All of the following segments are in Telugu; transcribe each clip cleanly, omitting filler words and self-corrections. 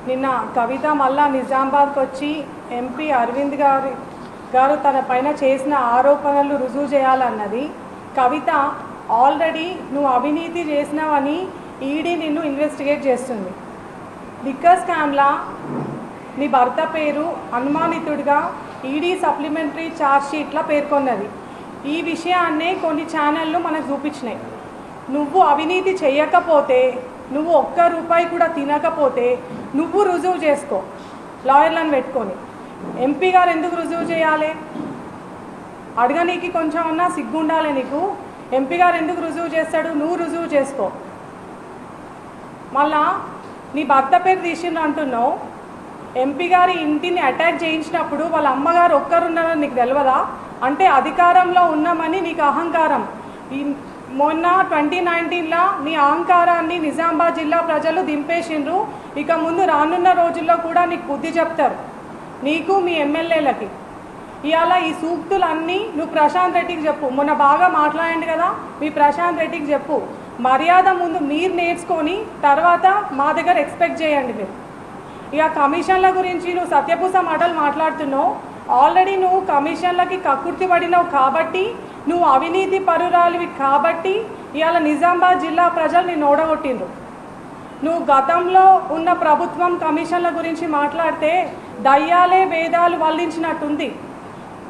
నిన్న కవిత మళ్ళా నిజామాబాద్కి వచ్చి ఎంపీ అరవింద్ గారు తన పైన చేసిన ఆరోపణలు రుజువు చేయాలన్నది. కవిత ఆల్రెడీ నువ్వు అవినీతి చేసినావని ఈడీ నిన్ను ఇన్వెస్టిగేట్ చేస్తుంది. లిక్కర్ స్కామ్లా నీ భర్త పేరు అనుమానితుడిగా ఈడీ సప్లిమెంటరీ ఛార్జ్ షీట్లా పేర్కొన్నది. ఈ విషయాన్నే కొన్ని ఛానళ్ళు మనకు చూపించినాయి. నువ్వు అవినీతి చేయకపోతే, నువ్వు ఒక్క రూపాయి కూడా తినకపోతే నువ్వు రుజువు చేసుకో లాయర్లను పెట్టుకొని. ఎంపీ గారు ఎందుకు రుజువు చేయాలి? అడగనీకి కొంచెం అన్నా సిగ్గుండాలి నీకు. ఎంపీ గారు ఎందుకు రుజువు చేస్తాడు? నువ్వు రుజువు చేసుకో. మళ్ళా నీ భర్త పేరు తీసిండు అంటున్నావు. ఎంపీ గారి ఇంటిని అటాక్ చేయించినప్పుడు వాళ్ళ అమ్మగారు ఒక్కరున్నారని నీకు తెలియదా? అంటే అధికారంలో ఉన్నామని నీకు అహంకారం. మొన్న 2019లో నీ అహంకారాన్ని నిజామాబాద్ జిల్లా ప్రజలు దింపేసిండ్రు. ఇక ముందు రానున్న రోజుల్లో కూడా నీకు బుద్ధి చెప్తారు, నీకు మీ ఎమ్మెల్యేలకి. ఇవాళ ఈ సూక్తులన్నీ నువ్వు ప్రశాంత్ రెడ్డికి చెప్పు. మొన్న బాగా మాట్లాడండి కదా, మీ ప్రశాంత్ రెడ్డికి చెప్పు. మర్యాద ముందు మీరు నేర్చుకొని తర్వాత మా దగ్గర ఎక్స్పెక్ట్ చేయండి మీరు. ఇక కమిషన్ల గురించి నువ్వు సత్యపూస మాటలు మాట్లాడుతున్నావు. ఆల్రెడీ నువ్వు కమిషన్లకి కక్కుర్తి పడినావు కాబట్టి, నువ్వు అవినీతి పరురాలివి కాబట్టి ఇవాళ నిజామాబాద్ జిల్లా ప్రజలు నిన్ను ఓడగొట్టిండ్రు. నువ్వు గతంలో ఉన్న ప్రభుత్వం కమిషన్ల గురించి మాట్లాడితే దయ్యాలే వేదాలు వల్లించినట్టుంది.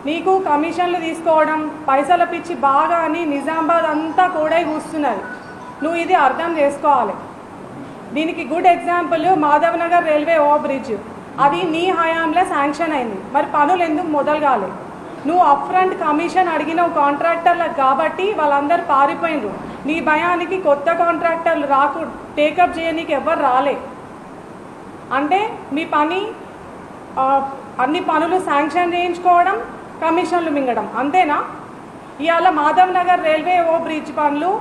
నీకు కమిషన్లు తీసుకోవడం, పైసల పిచ్చి బాగా అని నిజామాబాద్ అంతా కోడై కూస్తున్నది. నువ్వు ఇది అర్థం చేసుకోవాలి. దీనికి good example Madhav Nagar railway over bridge. అది నీ హయాంలో శాంక్షన్ అయింది, మరి పనులు ఎందుకు మొదలు కాలేదు? నువ్వు అప్ఫ్రంట్ కమిషన్ అడిగినావు కాంట్రాక్టర్లకు కాబట్టి వాళ్ళందరూ పారిపోయినరు. నీ భయానికి కొత్త కాంట్రాక్టర్లు టేకప్ చేయనీకి ఎవరు రాలే. అంటే మీ పని అన్ని పనులు శాంక్షన్ చేయించుకోవడం, కమిషన్లు మింగడం, అంతేనా? ఇవాళ Madhav Nagar railway over bridge పనులు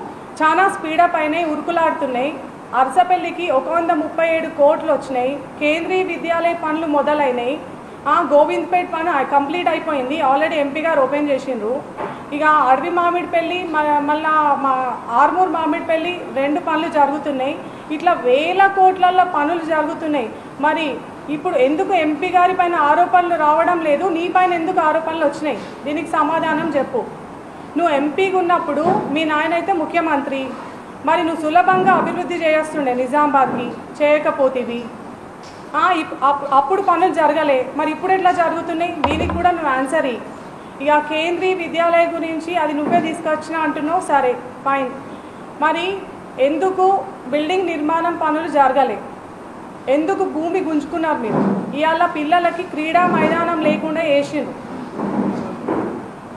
చాలా స్పీడప్ అయినాయి, ఉరుకులాడుతున్నాయి. అరసపల్లికి 137 కోట్లు వచ్చినాయి. కేంద్రీయ విద్యాలయ పనులు మొదలైనాయి. గోవింద్పేట్ పని కంప్లీట్ అయిపోయింది, ఆల్రెడీ ఎంపీ గారు ఓపెన్ చేసిండ్రు. ఇక అడవి మామిడిపల్లి మళ్ళా ఆర్మూర్ మామిడిపల్లి 2 పనులు జరుగుతున్నాయి. ఇట్లా వేల కోట్లలో పనులు జరుగుతున్నాయి. మరి ఇప్పుడు ఎందుకు ఎంపీ గారి పైన ఆరోపణలు రావడం లేదు? నీ పైన ఎందుకు ఆరోపణలు వచ్చినాయి? దీనికి సమాధానం చెప్పు. నువ్వు ఎంపీగా ఉన్నప్పుడు మీ నాయన అయితే ముఖ్యమంత్రి, మరి నువ్వు సులభంగా అభివృద్ధి చేస్తుండే నిజామాబాద్కి, చేయకపోతేవి. అప్పుడు పనులు జరగలే, మరి ఇప్పుడు ఎట్లా జరుగుతున్నాయి? దీనికి కూడా నువ్వు ఆన్సర్ ఇయ్యి. ఇక కేంద్రీయ విద్యాలయ గురించి అది నువ్వే తీసుకొచ్చినా అంటున్నావు, సరే ఫైన్. మరి ఎందుకు బిల్డింగ్ నిర్మాణం పనులు జరగలే? ఎందుకు భూమి గుంజుకున్నారు మీరు? ఇవాళ పిల్లలకి క్రీడా మైదానం లేకుండా వేసిండ్రు.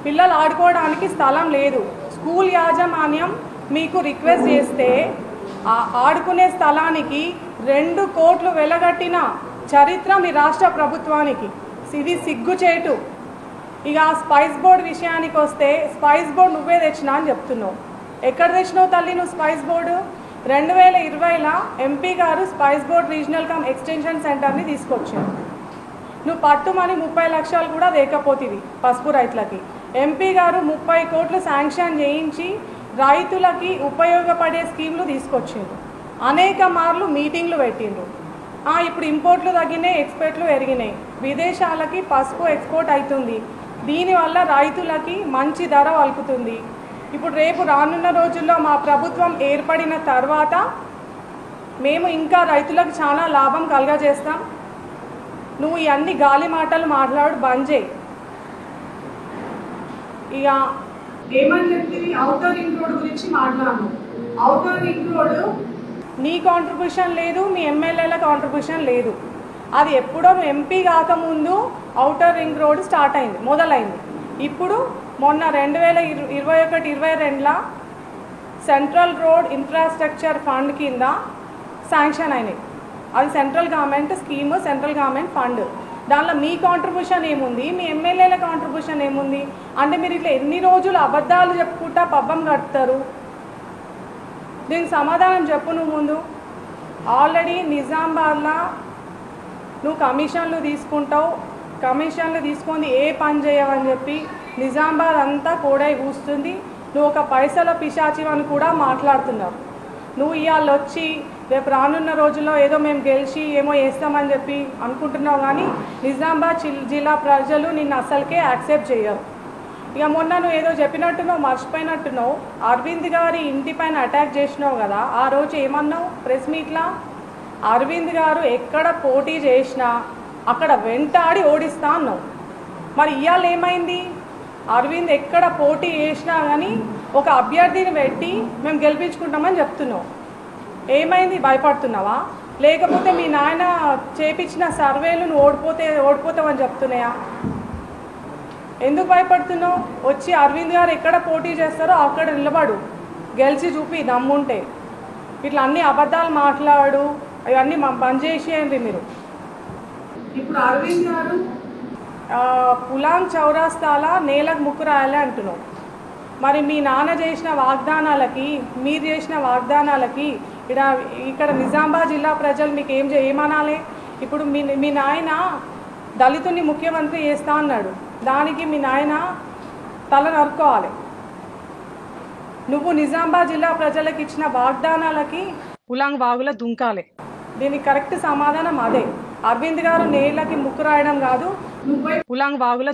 పిల్లలు ఆడుకోవడానికి స్థలం లేదు. స్కూల్ యాజమాన్యం మీకు రిక్వెస్ట్ చేస్తే ఆడుకునే స్థలానికి 2 కోట్లు వెలగట్టిన చరిత్ర మీ రాష్ట్ర ప్రభుత్వానికి. ఇది సిగ్గుచేటు. ఇక స్పైస్ బోర్డు విషయానికి వస్తే, స్పైస్ బోర్డు నువ్వే తెచ్చినా అని చెప్తున్నావు. ఎక్కడ తెచ్చినావు తల్లి నువ్వు స్పైస్ బోర్డు? 2020లో ఎంపీ గారు spice board regional come extension సెంటర్ని తీసుకొచ్చారు. నువ్వు పట్టుమని 30 లక్షలు కూడా లేకపోతేవి పసుపు రైతులకి. ఎంపీ గారు 30 కోట్లు శాంక్షన్ చేయించి రైతులకి ఉపయోగపడే స్కీమ్లు తీసుకొచ్చిండ్రు. అనేక మార్లు మీటింగ్లు పెట్టిండ్రు. ఇప్పుడు ఇంపోర్ట్లు తగ్గినాయి, ఎక్స్పోర్ట్లు పెరిగినాయి. విదేశాలకి పసుపు ఎక్స్పోర్ట్ అవుతుంది. దీనివల్ల రైతులకి మంచి ధర వలుకుతుంది. ఇప్పుడు రేపు రానున్న రోజుల్లో మా ప్రభుత్వం ఏర్పడిన తర్వాత మేము ఇంకా రైతులకు చాలా లాభం కలగజేస్తాం. నువ్వు ఇవన్నీ గాలి మాటలు మాట్లాడు, బంద్ చేయి. ఇక ఏమని చెప్తుంది? ఔటర్ రింగ్ రోడ్ గురించి మాట్లాడను. ఔటర్ రింగ్ రోడ్ నీ కాంట్రిబ్యూషన్ లేదు, మీ ఎమ్మెల్యేల కాంట్రిబ్యూషన్ లేదు. అది ఎప్పుడో నువ్వు ఎంపీ కాకముందు ఔటర్ రింగ్ రోడ్ స్టార్ట్ అయింది, మొదలైంది. ఇప్పుడు మొన్న 2021-22లో సెంట్రల్ రోడ్ ఇన్ఫ్రాస్ట్రక్చర్ ఫండ్ కింద శాంక్షన్ అయినాయి. అది central government scheme, central government fund. దానిలో మీ కాంట్రిబ్యూషన్ ఏముంది? మీ ఎమ్మెల్యేల కాంట్రిబ్యూషన్ ఏముంది? అంటే మీరు ఇట్లా ఎన్ని రోజులు అబద్ధాలు చెప్పుకుంటా పబ్బం కడతారు? దీనికి సమాధానం చెప్పు నువ్వు ముందు. ఆల్రెడీ నిజామాబాద్లో నువ్వు కమిషన్లు తీసుకుంటావు, కమిషన్లు తీసుకొని ఏ పని చేయవని చెప్పి నిజామాబాద్ అంతా కోడై కూస్తుంది. నువ్వు ఒక పైసల పిశాచివని కూడా మాట్లాడుతున్నావు. నువ్వు ఇవాళ వచ్చి రేపు రానున్న రోజుల్లో ఏదో మేము గెలిచి ఏమో వేస్తామని చెప్పి అనుకుంటున్నావు, కానీ నిజామాబాద్ జిల్లా ప్రజలు నిన్ను అసలుకే యాక్సెప్ట్ చేయరు. ఇక మొన్న నువ్వు ఏదో చెప్పినట్టున్నావు, మర్చిపోయినట్టున్నావు. అరవింద్ గారి ఇంటి పైన అటాక్ చేసినావు కదా, ఆ రోజు ఏమన్నావు ప్రెస్ మీట్లా? అరవింద్ గారు ఎక్కడ పోటీ చేసినా అక్కడ వెంటాడి ఓడిస్తా అన్నావు. మరి ఇవాళ ఏమైంది? అరవింద్ ఎక్కడ పోటీ చేసినా కానీ ఒక అభ్యర్థిని పెట్టి మేము గెలిపించుకుంటామని చెప్తున్నావు. ఏమైంది? భయపడుతున్నావా? లేకపోతే మీ నాయన చేపించిన సర్వేలు నువ్వు ఓడిపోతావని చెప్తున్నాయా? ఎందుకు భయపడుతున్నావు? వచ్చి అరవింద్ గారు ఎక్కడ పోటీ చేస్తారో అక్కడ నిలబడు, గెలిచి చూపి దమ్ముంటే. ఇట్లా అన్ని అబద్ధాలు మాట్లాడు, అవన్నీ బంద్ చేసేయండి మీరు. ఇప్పుడు అరవింద్ గారు పులాంగ్ చౌరాస్తాల నేలకు ముక్కు రాయాలి అంటున్నావు. మరి మీ నాన్న చేసిన వాగ్దానాలకి, మీరు చేసిన వాగ్దానాలకి ఇక్కడ నిజామాబాద్ జిల్లా ప్రజలు మీకు ఏమనాలి? ఇప్పుడు మీ నాయన దళితుని ముఖ్యమంత్రి చేస్తా అన్నాడు, దానికి మీ నాయన తల నరుకోవాలి. నువ్వు నిజామాబాద్ జిల్లా ప్రజలకు ఇచ్చిన వాగ్దానాలకి పులాంగ్ వాగుల దుంకాలి. దీనికి కరెక్ట్ సమాధానం అదే. అరవింద్ గారు నేలకి ముక్కు రాయడం కాదు, నువ్వు పులాంగ్ వాగుల